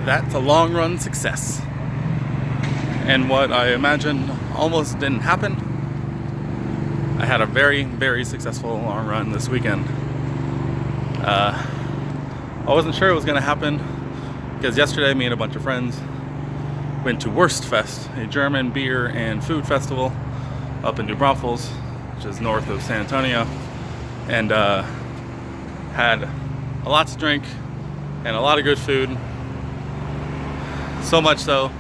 that's a long run success. And what I imagine almost didn't happen, I had a very, very successful long run this weekend. I wasn't sure it was going to happen because yesterday me and a bunch of friends went to Wurstfest, a German beer and food festival up in New Braunfels, which is north of San Antonio, and had a lot to drink and a lot of good food. So much so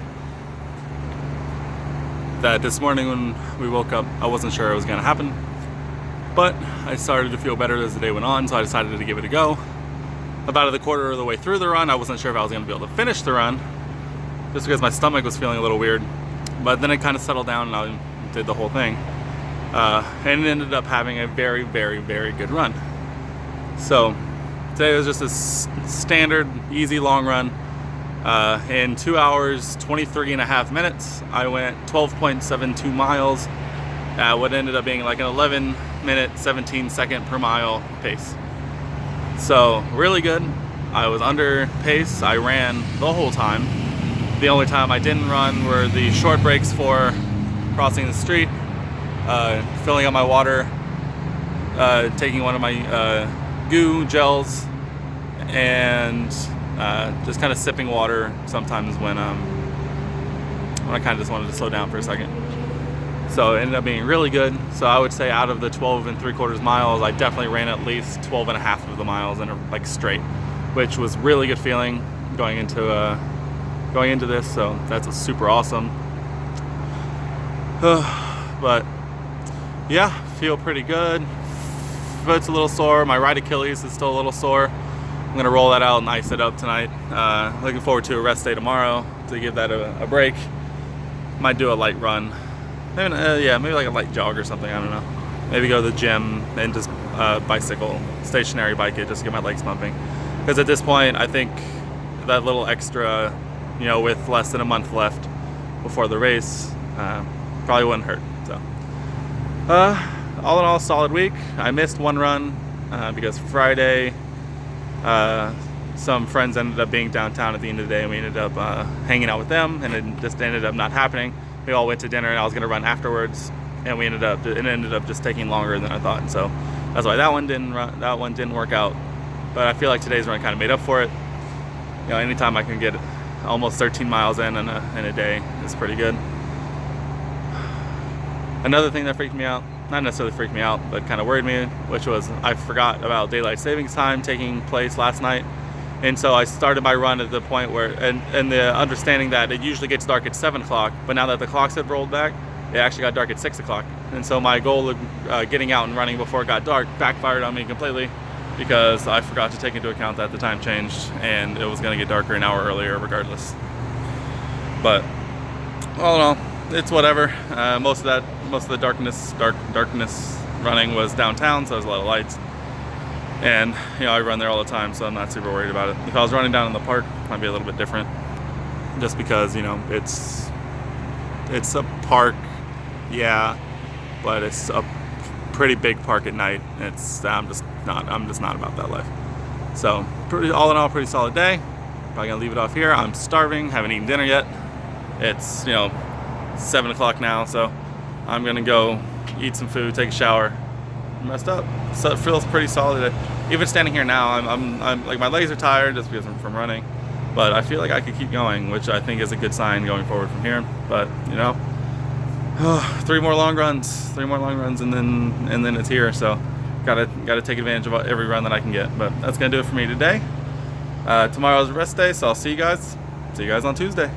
that this morning when we woke up, I wasn't sure it was going to happen, but I started to feel better as the day went on, so I decided to give it a go. About a quarter of the way through the run, I wasn't sure if I was going to be able to finish the run, just because my stomach was feeling a little weird, but then it kind of settled down and I did the whole thing, and ended up having a very, very, very good run. So today was just a standard, easy long run. In 2 hours, 23 and a half minutes, I went 12.72 miles at what ended up being like an 11-minute, 17-second per mile pace. So really good. I was under pace. I ran the whole time. The only time I didn't run were the short breaks for crossing the street, filling up my water, taking one of my goo gels, and just kind of sipping water sometimes when I kind of just wanted to slow down for a second. So it ended up being really good. So I would say out of the 12 3/4 miles, I definitely ran at least 12 and a half of the miles in like straight, which was really good feeling going into this. So that's super awesome. But yeah, feel pretty good. Foot's a little sore. My right Achilles is still a little sore. I'm gonna roll that out and ice it up tonight. Looking forward to a rest day tomorrow to give that a break. Might do a light run. Maybe, maybe like a light jog or something, I don't know. Maybe go to the gym and just bicycle, stationary bike it, just to get my legs pumping. Because at this point, I think that little extra, with less than a month left before the race, probably wouldn't hurt. So, all in all, solid week. I missed one run because Friday, some friends ended up being downtown at the end of the day, and we ended up hanging out with them, and it just ended up not happening. We all went to dinner, and I was going to run afterwards, and it ended up just taking longer than I thought, and so that's why that one didn't work out. But I feel like today's run kind of made up for it. Anytime I can get almost 13 miles in a day is pretty good. Another thing that freaked me out, not necessarily freaked me out, but kind of worried me, which was I forgot about daylight savings time taking place last night. And so I started my run at the point where, and the understanding that it usually gets dark at 7 o'clock, but now that the clocks had rolled back, it actually got dark at 6 o'clock. And so my goal of getting out and running before it got dark backfired on me completely because I forgot to take into account that the time changed and it was going to get darker an hour earlier regardless. But all in all, it's whatever. Most of the darkness running was downtown, so there's a lot of lights. And I run there all the time, so I'm not super worried about it. If I was running down in the park, it might be a little bit different, just because it's a park, yeah, but it's a pretty big park at night. I'm just not about that life. So all in all, pretty solid day. Probably gonna leave it off here. I'm starving, haven't eaten dinner yet. It's 7 o'clock now, so I'm gonna go eat some food, take a shower. Messed up, so it feels pretty solid. Even standing here now, I'm like, my legs are tired just because I'm from running, but I feel like I could keep going, which I think is a good sign going forward from here. But 3 more long runs, and then it's here. So gotta take advantage of every run that I can get. But that's gonna do it for me today. Tomorrow's rest day, so I'll see you guys on Tuesday.